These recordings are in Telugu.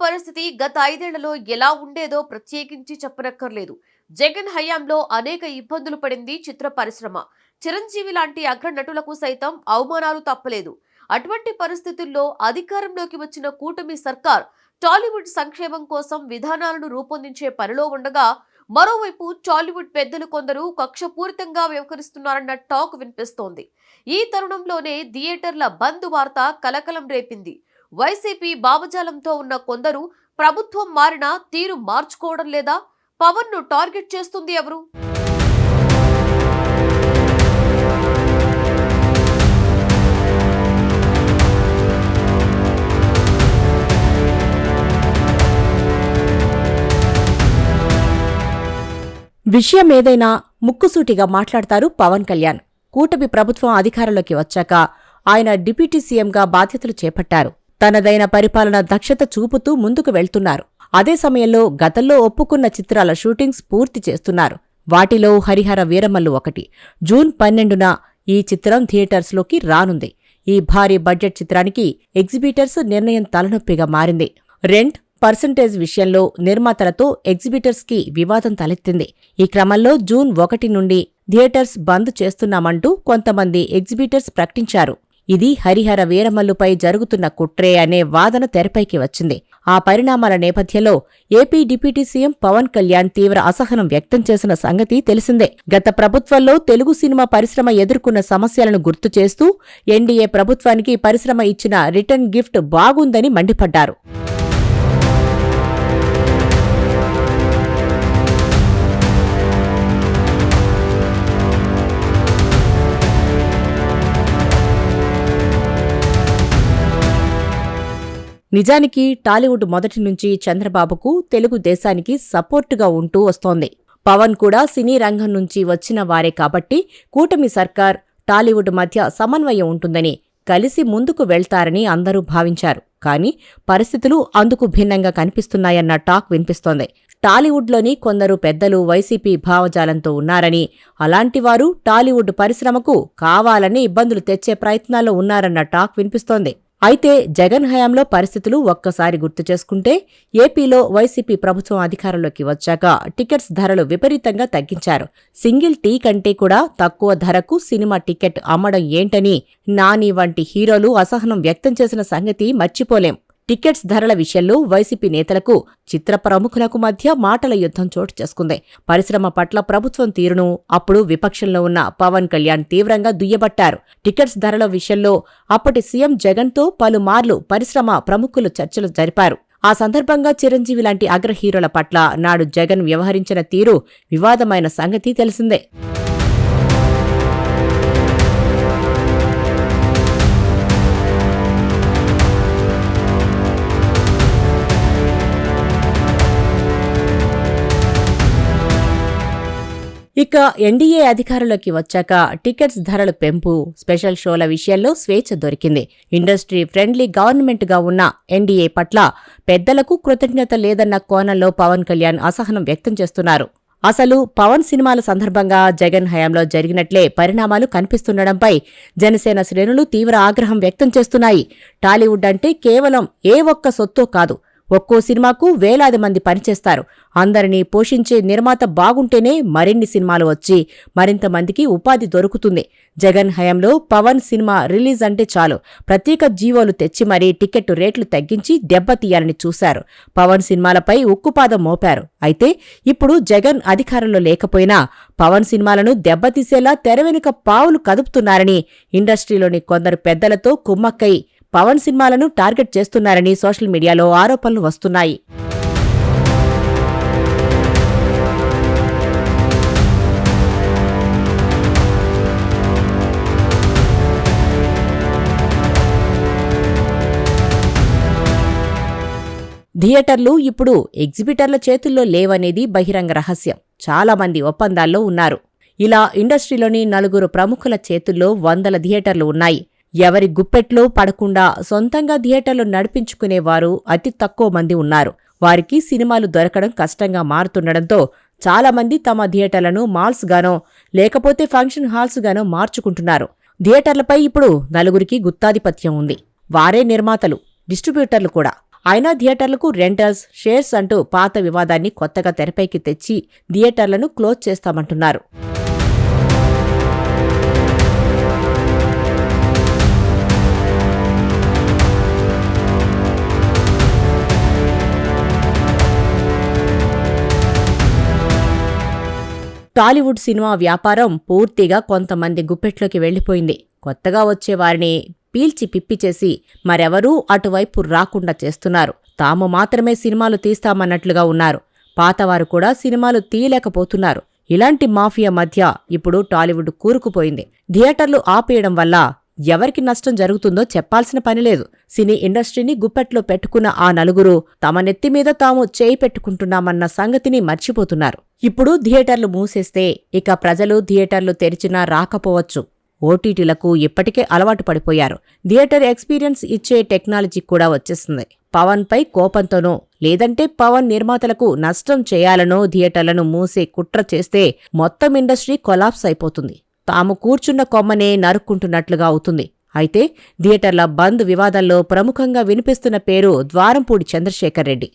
పరిస్థితి గత 5 ఏళ్లలో ఎలా ఉండేదో ప్రత్యేకించి చెప్పనక్కర్లేదు. జగన్ హయాంలో అనేక ఇబ్బందులు పడింది చిత్ర పరిశ్రమ. చిరంజీవి లాంటి అగ్ర నటులకు సైతం అవమానాలు తప్పలేదు. అటువంటి పరిస్థితుల్లో అధికారంలోకి వచ్చిన కూటమి సర్కార్ టాలీవుడ్ సంక్షేమం కోసం విధానాలను రూపొందించే పనిలో ఉండగా, మరోవైపు టాలీవుడ్ పెద్దలు కొందరు కక్షపూరితంగా వ్యవహరిస్తున్నారన్న టాక్ వినిపిస్తోంది. ఈ తరుణంలోనే థియేటర్ల బంద్ వార్త కలకలం రేపింది. వైసీపీ భావజాలంతో ఉన్న కొందరు ప్రభుత్వం మారినా తీరు మార్చుకోవడం లేదా? పవన్ ను టార్గెట్ చేస్తుంది ఎవరు? విషయమేదైనా ముక్కుసూటిగా మాట్లాడతారు పవన్ కళ్యాణ్. కూటమి ప్రభుత్వం అధికారంలోకి వచ్చాక ఆయన డిప్యూటీ సీఎంగా బాధ్యతలు చేపట్టారు. తనదైన పరిపాలన దక్షత చూపుతూ ముందుకు వెళ్తున్నారు. అదే సమయంలో గతంలో ఒప్పుకున్న చిత్రాల షూటింగ్స్ పూర్తి చేస్తున్నారు. వాటిలో హరిహర వీరమల్లు ఒకటి. జూన్ 12న ఈ చిత్రం థియేటర్స్లోకి రానుంది. ఈ భారీ బడ్జెట్ చిత్రానికి ఎగ్జిబిటర్స్ నిర్ణయం తలనొప్పిగా మారింది. రెంట్ పర్సంటేజ్ విషయంలో నిర్మాతలతో ఎగ్జిబిటర్స్కి వివాదం తలెత్తింది. ఈ క్రమంలో జూన్ 1 నుండి థియేటర్స్ బంద్ చేస్తున్నామంటూ కొంతమంది ఎగ్జిబిటర్స్ ప్రకటించారు. ఇది హరిహర వీరమల్లుపై జరుగుతున్న కుట్రే అనే వాదన తెరపైకి వచ్చింది. ఆ పరిణామాల నేపథ్యంలో AP deputy CM Pawan Kalyan తీవ్ర అసహనం వ్యక్తం చేసిన సంగతి తెలిసిందే. గత ప్రభుత్వంలో తెలుగు సినిమా పరిశ్రమ ఎదుర్కొన్న సమస్యలను గుర్తు చేస్తూ ఎన్డీఏ ప్రభుత్వానికి పరిశ్రమ ఇచ్చిన రిటర్న్ గిఫ్ట్ బాగుందని మండిపడ్డారు. నిజానికి టాలీవుడ్ మొదటి నుంచి చంద్రబాబుకు, తెలుగు దేశానికి సపోర్టుగా ఉంటూ వస్తోంది. పవన్ కూడా సినీ రంగం నుంచి వచ్చిన వారే కాబట్టి కూటమి సర్కార్, టాలీవుడ్ మధ్య సమన్వయం ఉంటుందని, కలిసి ముందుకు వెళ్తారని అందరూ భావించారు. కానీ పరిస్థితులు అందుకు భిన్నంగా కనిపిస్తున్నాయన్న టాక్ వినిపిస్తోంది. టాలీవుడ్లోని కొందరు పెద్దలు వైసీపీ భావజాలంతో ఉన్నారని, అలాంటివారు టాలీవుడ్ పరిశ్రమకు కావాలని ఇబ్బందులు తెచ్చే ప్రయత్నాల్లో ఉన్నారన్న టాక్ వినిపిస్తోంది. అయితే జగన్ హయాంలో పరిస్థితులు ఒక్కసారి గుర్తు చేసుకుంటే, ఏపీలో వైసీపీ ప్రభుత్వం అధికారంలోకి వచ్చాక టికెట్స్ ధరలు విపరీతంగా తగ్గించారు. సింగిల్ టీ కంటే కూడా తక్కువ ధరకు సినిమా టికెట్ అమ్మడం ఏంటని నాని వంటి హీరోలు అసహనం వ్యక్తం చేసిన సంగతి మర్చిపోలేం. టికెట్స్ ధరల విషయంలో వైసీపీ నేతలకు, చిత్ర ప్రముఖులకు మధ్య మాటల యుద్ధం చోటు చేసుకుంది. పరిశ్రమ పట్ల ప్రభుత్వం తీరును అప్పుడు విపక్షంలో ఉన్న పవన్ కళ్యాణ్ తీవ్రంగా దుయ్యబట్టారు. టికెట్స్ ధరల విషయంలో అప్పటి సీఎం జగన్తో పలుమార్లు పరిశ్రమ ప్రముఖులు చర్చలు జరిపారు. ఆ సందర్భంగా చిరంజీవి లాంటి అగ్ర హీరోల పట్ల నాడు జగన్ వ్యవహరించిన తీరు వివాదమైన సంగతి తెలిసిందే. ఇక ఎన్డీఏ అధికారంలోకి వచ్చాక టికెట్స్ ధరల పెంపు, స్పెషల్ షోల విషయాల్లో స్వేచ్ఛ దొరికింది. ఇండస్ట్రీ ఫ్రెండ్లీ గవర్నమెంట్గా ఉన్న ఎన్డీఏ పట్ల పెద్దలకు కృతజ్ఞత లేదన్న కోణంలో పవన్ కళ్యాణ్ అసహనం వ్యక్తం చేస్తున్నారు. అసలు పవన్ సినిమాల సందర్భంగా జగన్ హయాంలో జరిగినట్లే పరిణామాలు కనిపిస్తుండడంపై జనసేన శ్రేణులు తీవ్ర ఆగ్రహం వ్యక్తం చేస్తున్నాయి. టాలీవుడ్ అంటే కేవలం ఏ ఒక్క సొత్తో కాదు, ఒక్కో సినిమాకు వేలాది మంది పనిచేస్తారు. అందరినీ పోషించే నిర్మాత బాగుంటేనే మరిన్ని సినిమాలు వచ్చి మరింత మందికి ఉపాధి దొరుకుతుంది. జగన్ హయాంలో పవన్ సినిమా రిలీజ్ అంటే చాలు ప్రత్యేక జీవోలు తెచ్చి మరీ టికెట్ రేట్లు తగ్గించి దెబ్బతీయాలని చూశారు. పవన్ సినిమాలపై ఉక్కుపాదం మోపారు. అయితే ఇప్పుడు జగన్ అధికారంలో లేకపోయినా పవన్ సినిమాలను దెబ్బతీసేలా తెరవెనుక పావులు కదుపుతున్నారని, ఇండస్ట్రీలోని కొందరు పెద్దలతో కుమ్మక్కై పవన్ సినిమాలను టార్గెట్ చేస్తున్నారని సోషల్ మీడియాలో ఆరోపణలు వస్తున్నాయి. థియేటర్లు ఇప్పుడు ఎగ్జిబిటర్ల చేతుల్లో లేవనేది బహిరంగ రహస్యం. చాలా మంది ఒప్పందాల్లో ఉన్నారు. ఇలా ఇండస్ట్రీలోని 4 ప్రముఖుల చేతుల్లో వందల థియేటర్లు ఉన్నాయి. ఎవరి గుప్పెట్లో పడకుండా సొంతంగా థియేటర్లు నడిపించుకునేవారు అతి తక్కువ మంది ఉన్నారు. వారికి సినిమాలు దొరకడం కష్టంగా మారుతుండడంతో చాలామంది తమ థియేటర్లను మాల్స్గానో లేకపోతే ఫంక్షన్ హాల్స్గానో మార్చుకుంటున్నారు. థియేటర్లపై ఇప్పుడు 4కి గుత్తాధిపత్యం ఉంది. వారే నిర్మాతలు, డిస్ట్రిబ్యూటర్లు కూడా. అయినా థియేటర్లకు రెంటల్స్, షేర్స్ అంటూ పాత వివాదాన్ని కొత్తగా తెరపైకి తెచ్చి థియేటర్లను క్లోజ్ చేస్తామంటున్నారు. టాలీవుడ్ సినిమా వ్యాపారం పూర్తిగా కొంతమంది గుప్పెట్లోకి వెళ్లిపోయింది. కొత్తగా వచ్చేవారిని పీల్చి పిప్పి చేసి మరెవరూ అటువైపు రాకుండా చేస్తున్నారు. తాము మాత్రమే సినిమాలు తీస్తామన్నట్లుగా ఉన్నారు. పాతవారు కూడా సినిమాలు తీయలేకపోతున్నారు. ఇలాంటి మాఫియా మధ్య ఇప్పుడు టాలీవుడ్ కూరుకుపోయింది. థియేటర్లు ఆపేయడం వల్ల ఎవరికి నష్టం జరుగుతుందో చెప్పాల్సిన పనిలేదు. సినీ ఇండస్ట్రీని గుప్పెట్లో పెట్టుకున్న ఆ నలుగురు తమ నెత్తిమీద తాము చేయి పెట్టుకుంటున్నామన్న సంగతిని మర్చిపోతున్నారు. ఇప్పుడు థియేటర్లు మూసేస్తే ఇక ప్రజలు థియేటర్లు తెరిచినా రాకపోవచ్చు. ఓటీటీలకు ఇప్పటికే అలవాటు పడిపోయారు. థియేటర్ ఎక్స్పీరియన్స్ ఇచ్చే టెక్నాలజీ కూడా వచ్చేస్తుంది. పవన్పై కోపంతోనో లేదంటే పవన్ నిర్మాతలకు నష్టం చేయాలనో థియేటర్లను మూసే కుట్ర చేస్తే మొత్తం ఇండస్ట్రీ కొలాప్స్ అయిపోతుంది. తాము కూర్చున్న కొమ్మనే నరుక్కుంటున్నట్లుగా అవుతుంది. అయితే థియేటర్ల బంద్ వివాదంలో ప్రముఖంగా వినిపిస్తున్న పేరు ద్వారంపూడి చంద్రశేఖర్ రెడ్డి.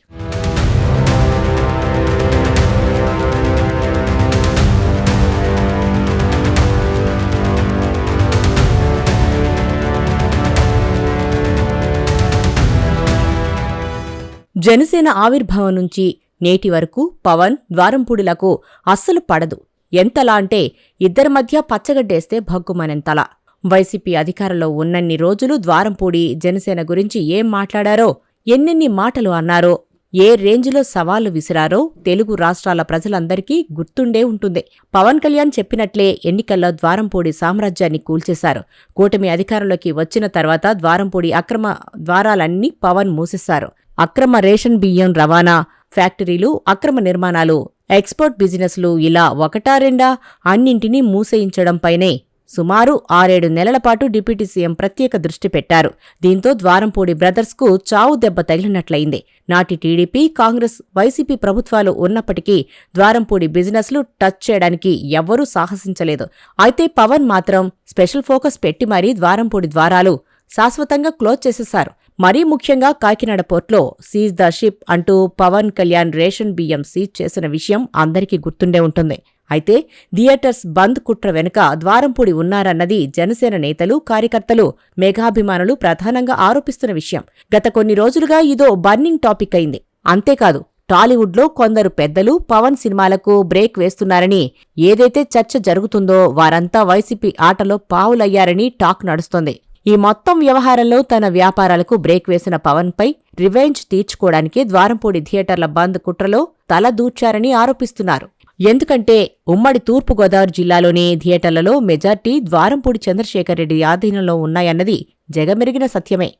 జనసేన ఆవిర్భావం నుంచి నేటి వరకు పవన్, ద్వారంపూడిలకు అస్సలు పడదు. ఎంతలా అంటే ఇద్దరి మధ్య పచ్చగడ్డేస్తే భగ్గుమనెంతలా. వైసీపీ అధికారంలో ఉన్నన్ని రోజులు ద్వారంపూడి జనసేన గురించి ఏం మాట్లాడారో, ఎన్నెన్ని మాటలు అన్నారో, ఏ రేంజ్లో సవాళ్లు విసిరారో తెలుగు రాష్ట్రాల ప్రజలందరికీ గుర్తుండే ఉంటుంది. పవన్ కళ్యాణ్ చెప్పినట్లే ఎన్నికల్లో ద్వారంపూడి సామ్రాజ్యాన్ని కూల్చేశారు. కూటమి అధికారంలోకి వచ్చిన తర్వాత ద్వారంపూడి అక్రమ ద్వారాలన్నీ పవన్ మూసేశారు. అక్రమ రేషన్ బియ్యం రవాణా, ఫ్యాక్టరీలు, అక్రమ నిర్మాణాలు, ఎక్స్పోర్ట్ బిజినెస్లు ఇలా ఒకటా రెండా అన్నింటినీ మూసేయించడంపైనే సుమారు 6-7 నెలల పాటు డిప్యూటీ సీఎం ప్రత్యేక దృష్టి పెట్టారు. దీంతో ద్వారంపూడి బ్రదర్స్కు చావు దెబ్బ తగిలినట్లయింది. నాటి టీడీపీ, కాంగ్రెస్, వైసీపీ ప్రభుత్వాలు ఉన్నప్పటికీ ద్వారంపూడి బిజినెస్లు టచ్ చేయడానికి ఎవ్వరూ సాహసించలేదు. అయితే పవన్ మాత్రం స్పెషల్ ఫోకస్ పెట్టి మరీ ద్వారంపూడి ద్వారాలు శాశ్వతంగా క్లోజ్ చేసేశారు. మరీ ముఖ్యంగా కాకినాడ పోర్ట్లో సీజ్ ద షిప్ అంటూ పవన్ కళ్యాణ్ రేషన్ బియ్యం సీజ్ చేసిన విషయం అందరికీ గుర్తుండే ఉంటుంది. అయితే థియేటర్స్ బంద్ కుట్ర వెనుక ద్వారంపూడి ఉన్నారన్నది జనసేన నేతలు, కార్యకర్తలు, మెగాభిమానులు ప్రధానంగా ఆరోపిస్తున్న విషయం. గత కొన్ని రోజులుగా ఇదో బర్నింగ్ టాపిక్ అయింది. అంతేకాదు టాలీవుడ్లో కొందరు పెద్దలు పవన్ సినిమాలకు బ్రేక్ వేస్తున్నారని, ఏదైతే చర్చ జరుగుతుందో వారంతా వైసీపీ ఆటలో పావులయ్యారని టాక్ నడుస్తోంది. ఈ మొత్తం వ్యవహారంలో తన వ్యాపారాలకు బ్రేక్ వేసిన పవన్పై రివెంజ్ తీర్చుకోవడానికి ద్వారంపూడి థియేటర్ల బంద్ కుట్రలో తల దూర్చారని ఆరోపిస్తున్నారు. ఎందుకంటే ఉమ్మడి తూర్పుగోదావరి జిల్లాలోని థియేటర్లలో మెజార్టీ ద్వారంపూడి చంద్రశేఖర్ రెడ్డి ఆధీనంలో ఉన్నాయన్నది జగమెరిగిన సత్యమే.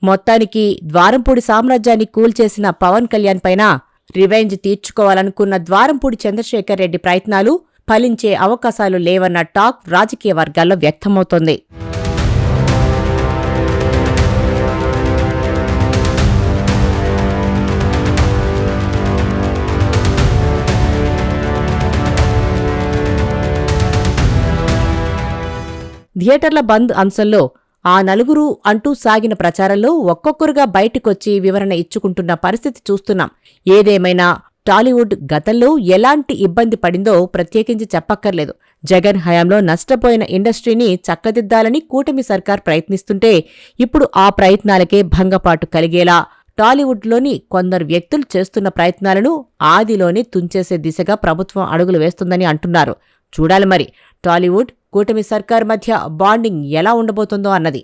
మొత్తానికి ద్వారంపూడి సామ్రాజ్యాన్ని కూల్చేసిన పవన్ కళ్యాణ్ పైన రివెంజ్ తీర్చుకోవాలనుకున్న ద్వారంపూడి చంద్రశేఖర్ రెడ్డి ప్రయత్నాలు ఫలించే అవకాశాలు లేవన్న టాక్ రాజకీయ వర్గాల్లో వ్యక్తమవుతోంది. థియేటర్ల బంద్ అంశంలో ఆ నలుగురు అంటూ సాగిన ప్రచారంలో ఒక్కొక్కరుగా బయటికొచ్చి వివరణ ఇచ్చుకుంటున్న పరిస్థితి చూస్తున్నాం. ఏదేమైనా టాలీవుడ్ గతంలో ఎలాంటి ఇబ్బంది పడిందో ప్రత్యేకించి చెప్పక్కర్లేదు. జగన్ హయాంలో నష్టపోయిన ఇండస్ట్రీని చక్కదిద్దాలని కూటమి సర్కార్ ప్రయత్నిస్తుంటే ఇప్పుడు ఆ ప్రయత్నాలకే భంగపాటు కలిగేలా టాలీవుడ్లోని కొందరు వ్యక్తులు చేస్తున్న ప్రయత్నాలను ఆదిలోనే తుంచేసే దిశగా ప్రభుత్వం అడుగులు వేస్తుందని అంటున్నారు. చూడాలి మరి టాలీవుడ్, కూటమి సర్కార్ మధ్య బాండింగ్ ఎలా ఉండబోతుందో అన్నది.